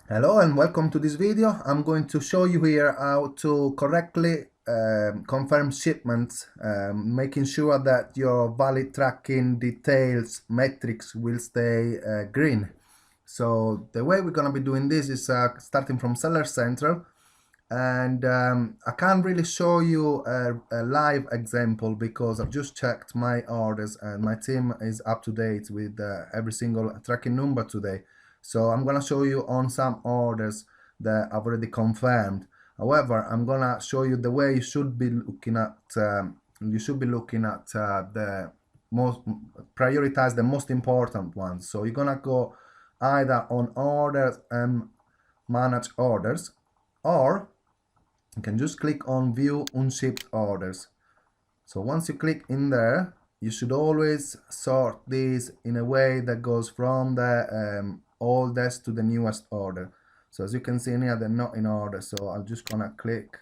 Hello and welcome to this video. I'm going to show you here how to correctly confirm shipments, making sure that your valid tracking details metrics will stay green. So the way we're going to be doing this is starting from Seller Central, and I can't really show you a live example because I've just checked my orders and my team is up to date with every single tracking number today. So I'm gonna show you on some orders that I've already confirmed. However, I'm gonna show you the way you should be looking at the most prioritize the most important ones. So you're gonna go either on orders and manage orders, or you can just click on view unshipped orders. So once you click in there, you should always sort these in a way that goes from the oldest to the newest order. So as you can see in here, they're not in order, so I'm just gonna click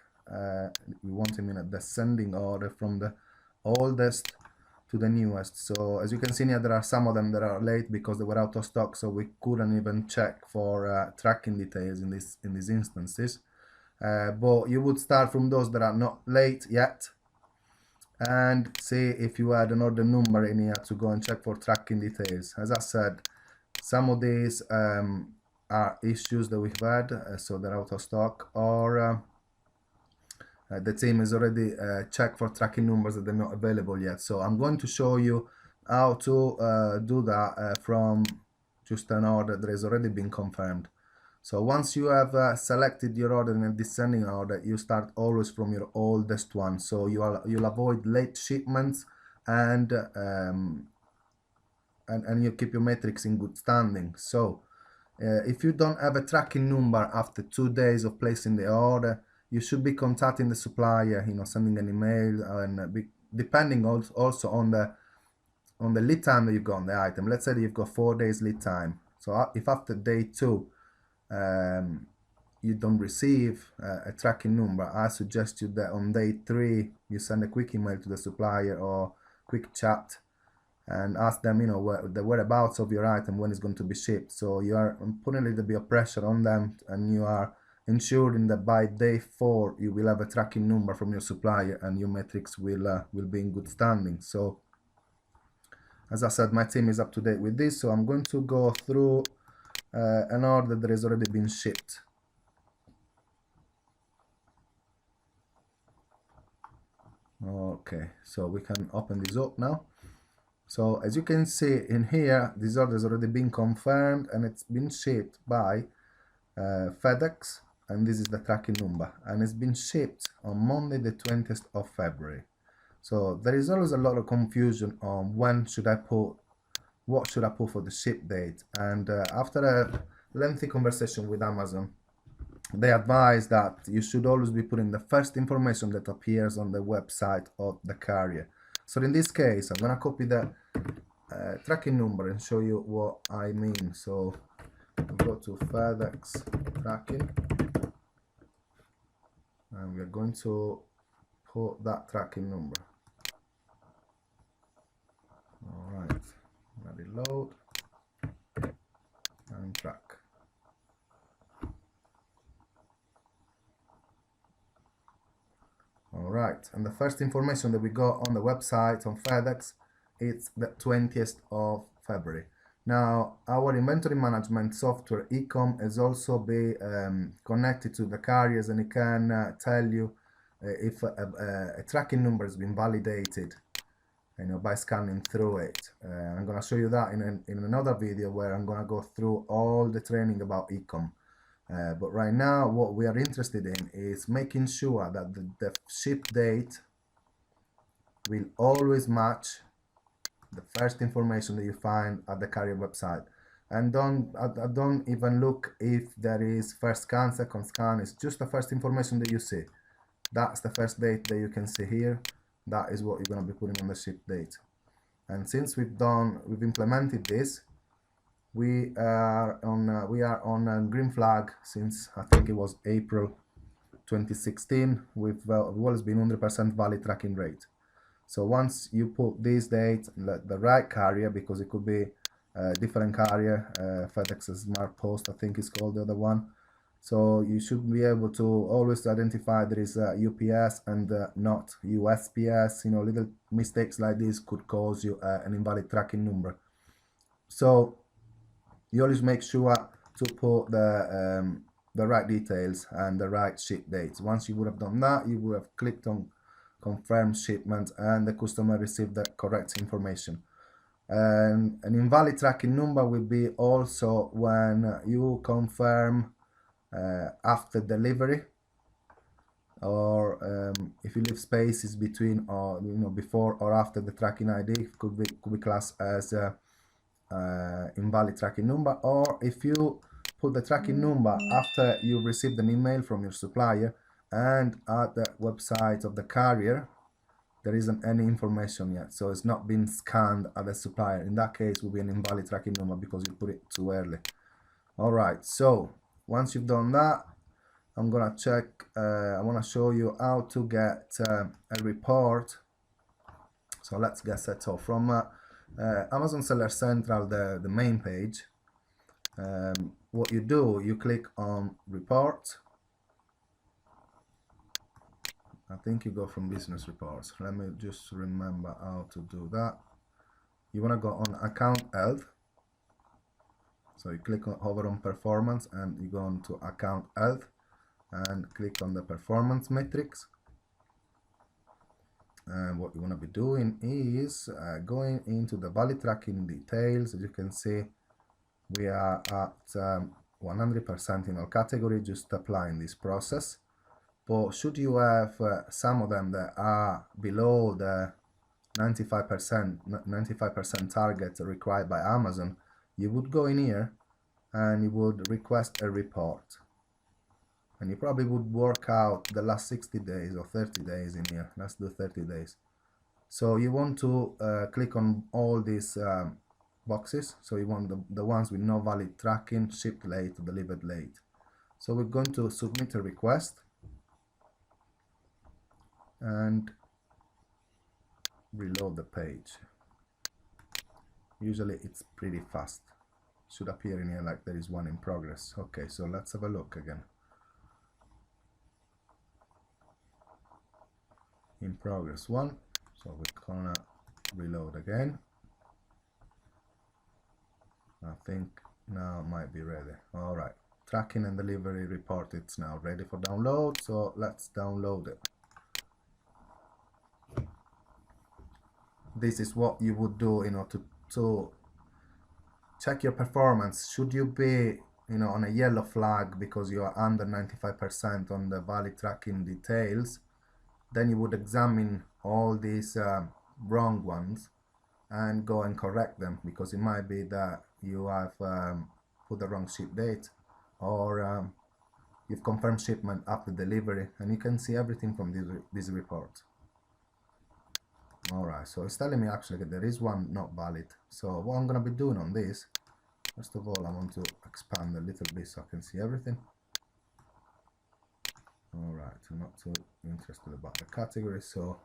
we want them in a descending order from the oldest to the newest. So as you can see here, there are some of them that are late because they were out of stock, so we couldn't even check for tracking details in these instances. But you would start from those that are not late yet and see if you had an order number in here to go and check for tracking details. As I said, some of these are issues that we've had, so they're out of stock, or the team has already checked for tracking numbers that they're not available yet. So I'm going to show you how to do that from just an order that has already been confirmed. So once you have selected your order in a descending order, you start always from your oldest one. So you'll avoid late shipments, and you keep your metrics in good standing. So if you don't have a tracking number after 2 days of placing the order, you should be contacting the supplier, sending an email, and depending also on the lead time that you've got on the item. Let's say that you've got 4 days lead time. So if after day 2 you don't receive a tracking number, I suggest you that on day 3 you send a quick email to the supplier or quick chat and ask them, the whereabouts of your item, when it's going to be shipped. So you are putting a little bit of pressure on them, and you are ensuring that by day 4 you will have a tracking number from your supplier and your metrics will be in good standing. So as I said, my team is up to date with this, so I'm going to go through an order that has already been shipped. Okay, so we can open this up now. So as you can see in here, this order has already been confirmed and it's been shipped by FedEx, and this is the tracking number, and it's been shipped on Monday the 20th of February. So there is always a lot of confusion on what should I put for the ship date, and after a lengthy conversation with Amazon, they advise that you should always be putting the first information that appears on the website of the carrier. So in this case, I'm gonna copy the tracking number and show you what I mean. So go to FedEx tracking, and we're going to put that tracking number. All right, reload and track. Alright, and the first information that we got on the website on FedEx, it's the 20th of February. Now, our inventory management software Ecom has also been connected to the carriers, and it can tell you if a tracking number has been validated, by scanning through it. I'm going to show you that in another video where I'm going to go through all the training about Ecom. But right now, what we are interested in is making sure that the ship date will always match the first information that you find at the carrier website. And don't even look if there is first scan, second scan. It's just the first information that you see. That's the first date that you can see here. That is what you're going to be putting on the ship date. And since we've implemented this, we are on a green flag since I think it was April 2016. We've always been 100% valid tracking rate. So once you put this date, the right carrier, because it could be different carrier, FedEx Smart Post, I think is called the other one. So you should be able to always identify there is a UPS and not USPS. You know, little mistakes like this could cause you an invalid tracking number. So you always make sure to put the right details and the right ship dates. Once you would have done that, you would have clicked on confirm shipment and the customer received the correct information. And an invalid tracking number will be also when you confirm after delivery, or if you leave spaces between, or before or after the tracking ID, could be classed as a invalid tracking number. Or if you put the tracking number after you received an email from your supplier and at the website of the carrier there isn't any information yet, so it's not been scanned at the supplier, in that case will be an invalid tracking number because you put it too early. All right, so once you've done that, I'm gonna check, I want to show you how to get a report. So let's get set up from Amazon Seller Central, the main page. What you do, you click on report. I think you go from business reports. Let me just remember how to do that. You want to go on account health. So you click on over on performance and you go on to account health and click on the performance metrics. And what you want to be doing is going into the valid tracking details. As you can see, we are at 100% in our category, just applying this process. But should you have some of them that are below the 95% target required by Amazon, you would go in here and you would request a report. And you probably would work out the last 60 days or 30 days in here. Let's do 30 days. So you want to click on all these boxes. So you want the ones with no valid tracking, shipped late, delivered late. So we're going to submit a request and reload the page. Usually it's pretty fast. Should appear in here like there is one in progress. Okay, so let's have a look again. In progress one. So we're gonna reload again. I think now it might be ready. All right, tracking and delivery report, it's now ready for download. So let's download it. This is what you would do, to check your performance. Should you be, on a yellow flag because you are under 95% on the valid tracking details, then you would examine all these wrong ones and go and correct them, because it might be that you have put the wrong ship date, or you've confirmed shipment after delivery, and you can see everything from this report. Alright, so it's telling me actually that there is one not valid. So what I'm going to be doing on this, first of all, I want to expand a little bit so I can see everything. Alright, I'm not too interested about the category. So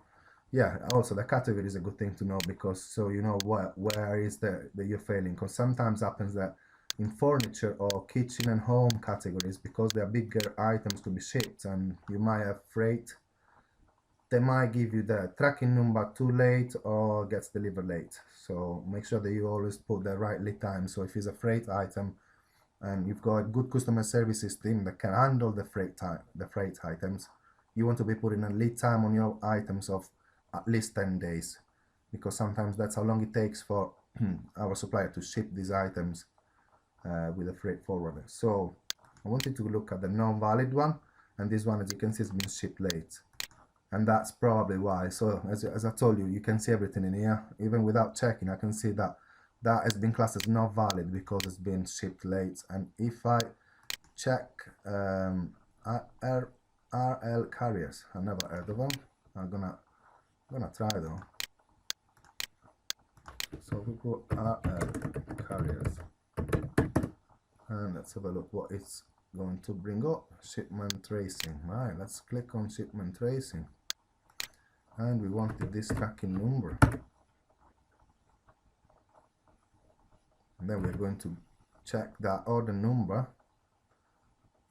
yeah, also the category is a good thing to know, because so you know where is that you're failing, because sometimes happens that in furniture or kitchen and home categories, because they are bigger items to be shipped and you might have freight, they might give you the tracking number too late or gets delivered late. So make sure that you always put the right lead time. So if it's a freight item and you've got a good customer services team that can handle the freight items, you want to be putting a lead time on your items of at least 10 days, because sometimes that's how long it takes for our supplier to ship these items with a freight forwarder. So I wanted to look at the non-valid one, and this one, as you can see, has been shipped late. And that's probably why. So as I told you, you can see everything in here. Even without checking, I can see that that has been classed as not valid because it's been shipped late. And if I check RL carriers, I've never heard of them. I'm gonna try though. So we go RL carriers, and let's have a look what it's going to bring up. Shipment tracing. Right, let's click on shipment tracing. And we wanted this tracking number. And then we're going to check that order number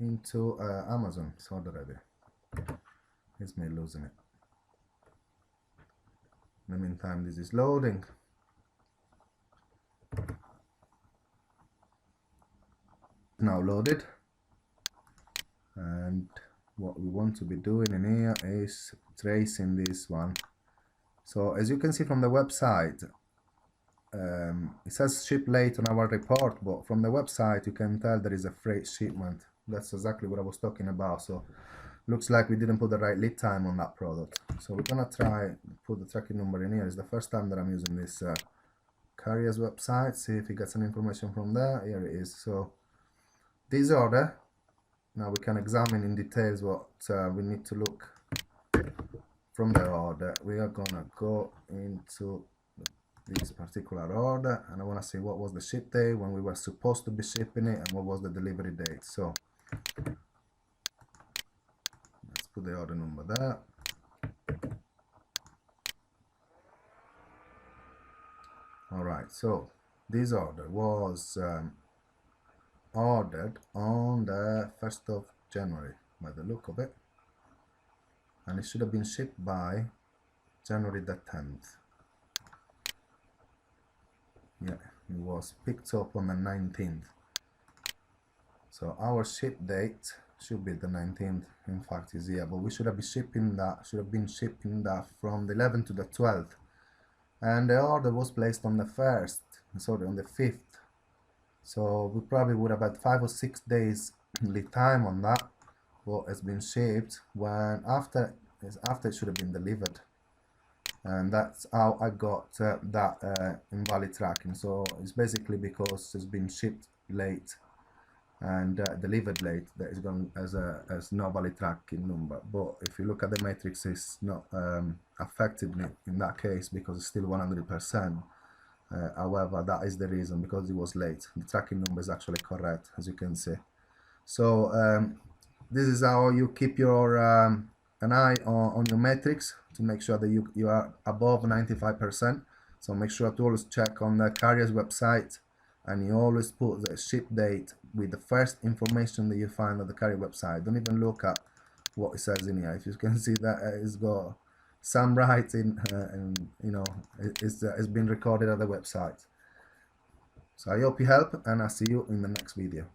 into Amazon. It's ordered already. It's me losing it. In the meantime, this is loading. Now loaded, and what we want to be doing in here is tracing this one. So as you can see from the website, it says ship late on our report, but from the website you can tell there is a freight shipment. That's exactly what I was talking about. So looks like we didn't put the right lead time on that product. So we're gonna try put the tracking number in here. It's the first time that I'm using this carrier's website. See if it gets some information from there. Here it is. So this order, now we can examine in details what we need to look from the order. We are gonna go into this particular order, and I want to see what was the ship date when we were supposed to be shipping it, and what was the delivery date. So let's put the order number there. Alright, so this order was ordered on the 1st of January by the look of it, and it should have been shipped by January the 10th. Yeah, it was picked up on the 19th. So our ship date should be the 19th. In fact, is here, but we should have been shipping that from the 11th to the 12th, and the order was placed on the 1st. Sorry, on the 5th. So we probably would have had 5 or 6 days lead time on that. What has been shipped when after it should have been delivered. And that's how I got that invalid tracking. So it's basically because it's been shipped late and delivered late that is going as no valid tracking number. But if you look at the matrix, it's not affected in that case because it's still 100%. However, that is the reason, because it was late. The tracking number is actually correct, as you can see. So this is how you keep your an eye on your metrics to make sure that you are above 95%. So make sure to always check on the carrier's website, and you always put the ship date with the first information that you find on the carrier website. Don't even look at what it says in here. If you can see that it's got some writing and you know it's been recorded at the website. So I hope you help, and I'll see you in the next video.